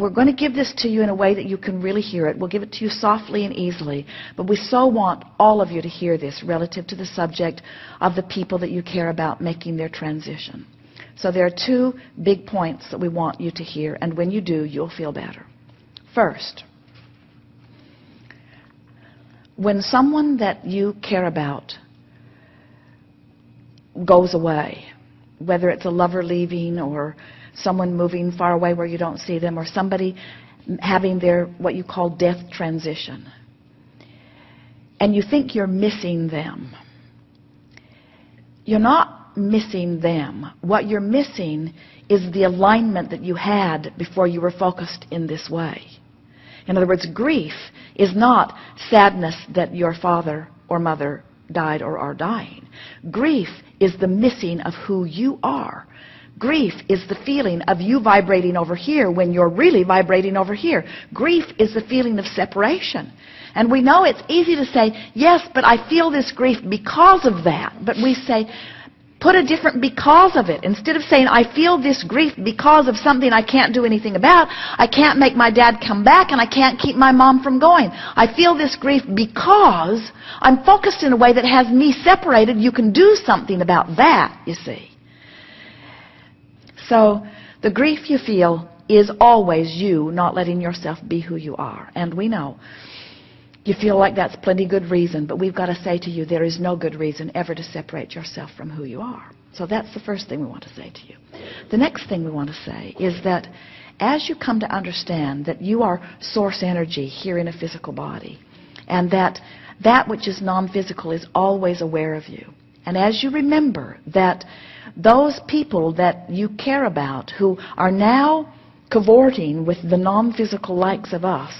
we're going to give this to you in a way that you can really hear it. We'll give it to you softly and easily, but we so want all of you to hear this relative to the subject of the people that you care about making their transition. So there are two big points that we want you to hear, and when you do, you'll feel better. First, when someone that you care about goes away, whether it's a lover leaving or someone moving far away where you don't see them, or somebody having their what you call death transition, and you think you're missing them, you're not missing them. What you're missing is the alignment that you had before you were focused in this way. In other words, grief is not sadness that your father or mother died or are dying. Grief is the missing of who you are. Grief is the feeling of you vibrating over here when you're really vibrating over here. Grief is the feeling of separation. And we know it's easy to say, yes, but I feel this grief because of that. But we say, put a different because of it. Instead of saying, I feel this grief because of something I can't do anything about. I can't make my dad come back and I can't keep my mom from going. I feel this grief because I'm focused in a way that has me separated. You can do something about that, you see. So the grief you feel is always you not letting yourself be who you are. And we know you feel like that's plenty good reason, but we've got to say to you, there is no good reason ever to separate yourself from who you are. So that's the first thing we want to say to you. The next thing we want to say is that as you come to understand that you are source energy here in a physical body, and that that which is non-physical is always aware of you, and as you remember that those people that you care about who are now cavorting with the non-physical likes of us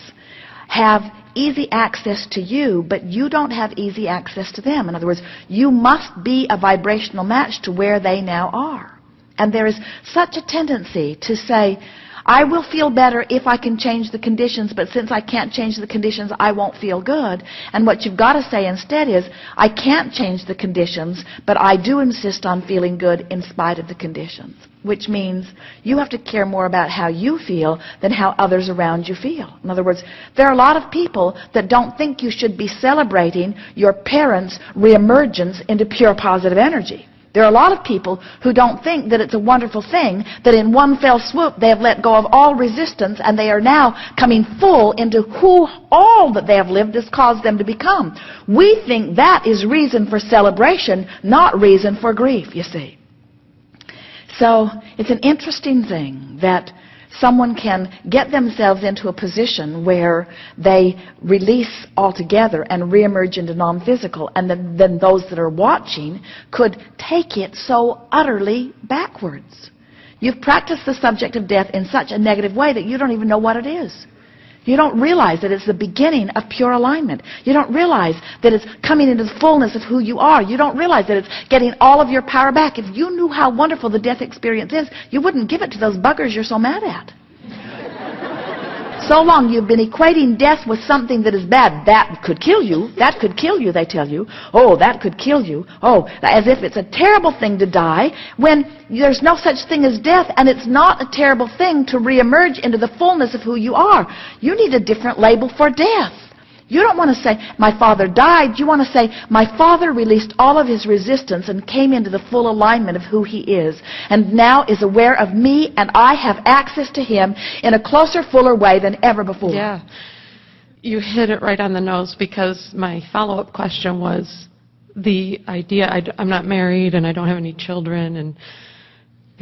have easy access to you, but you don't have easy access to them. In other words, you must be a vibrational match to where they now are. And there is such a tendency to say, I will feel better if I can change the conditions, but since I can't change the conditions, I won't feel good. And what you've got to say instead is, I can't change the conditions, but I do insist on feeling good in spite of the conditions. Which means you have to care more about how you feel than how others around you feel. In other words, there are a lot of people that don't think you should be celebrating your parents' reemergence into pure positive energy. There are a lot of people who don't think that it's a wonderful thing that in one fell swoop they have let go of all resistance and they are now coming full into who all that they have lived has caused them to become. We think that is reason for celebration, not reason for grief, you see. So it's an interesting thing that someone can get themselves into a position where they release altogether and reemerge into non-physical, and then those that are watching could take it so utterly backwards. You've practiced the subject of death in such a negative way that you don't even know what it is. You don't realize that it's the beginning of pure alignment. You don't realize that it's coming into the fullness of who you are. You don't realize that it's getting all of your power back. If you knew how wonderful the death experience is, you wouldn't give it to those buggers you're so mad at. So long you've been equating death with something that is bad. That could kill you. That could kill you, they tell you. Oh, that could kill you. Oh, as if it's a terrible thing to die when there's no such thing as death, and it's not a terrible thing to reemerge into the fullness of who you are. You need a different label for death. You don't want to say, my father died. You want to say, my father released all of his resistance and came into the full alignment of who he is, and now is aware of me, and I have access to him in a closer, fuller way than ever before. Yeah. You hit it right on the nose, because my follow-up question was the idea, I'm not married and I don't have any children, and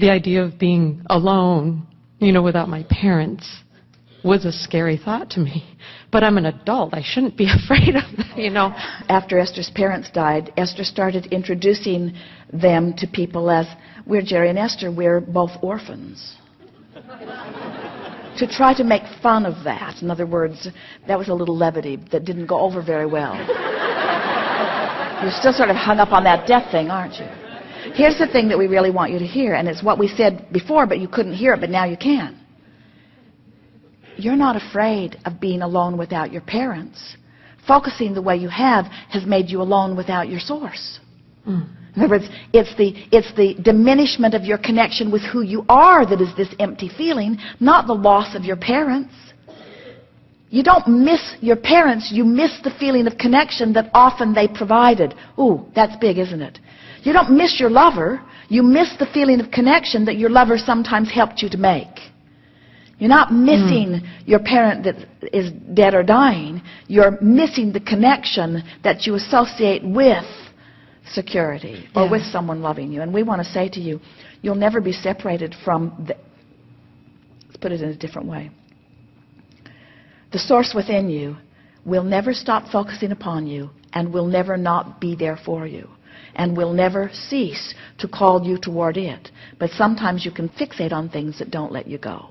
the idea of being alone, you know, without my parents was a scary thought to me. But I'm an adult. I shouldn't be afraid of that, you know. After Esther's parents died, Esther started introducing them to people as, we're Jerry and Esther, we're both orphans. To try to make fun of that. In other words, that was a little levity that didn't go over very well. You're still sort of hung up on that death thing, aren't you? Here's the thing that we really want you to hear, and it's what we said before, but you couldn't hear it, but now you can. You're not afraid of being alone without your parents. Focusing the way you have has made you alone without your source. In other words, it's the diminishment of your connection with who you are that is this empty feeling, not the loss of your parents. You don't miss your parents, you miss the feeling of connection that often they provided. Ooh, that's big, isn't it? You don't miss your lover, you miss the feeling of connection that your lover sometimes helped you to make. You're not missing your parent that is dead or dying, you're missing the connection that you associate with security or with someone loving you. And we want to say to you, you'll never be separated from let's put it in a different way. The source within you will never stop focusing upon you and will never not be there for you and will never cease to call you toward it. But sometimes you can fixate on things that don't let you go.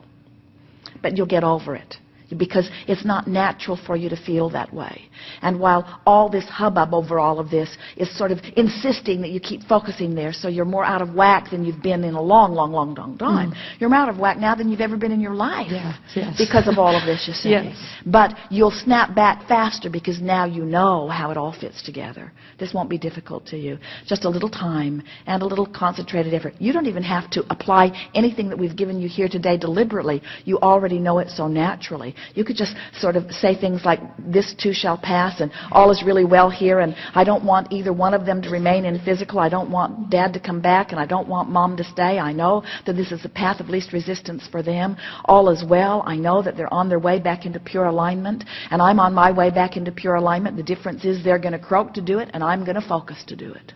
But you'll get over it, because it's not natural for you to feel that way. And while all this hubbub over all of this is sort of insisting that you keep focusing there, so you're more out of whack than you've been in a long, long, long, long time. You're more out of whack now than you've ever been in your life because of all of this, you see. But you'll snap back faster because now you know how it all fits together. This won't be difficult to you. Just a little time and a little concentrated effort. You don't even have to apply anything that we've given you here today deliberately. You already know it so naturally. You could just sort of say things like, this too shall pass, and all is really well here, and I don't want either one of them to remain in physical. I don't want Dad to come back, and I don't want Mom to stay. I know that this is the path of least resistance for them. All is well. I know that they're on their way back into pure alignment, and I'm on my way back into pure alignment. The difference is they're going to croak to do it, and I'm going to focus to do it.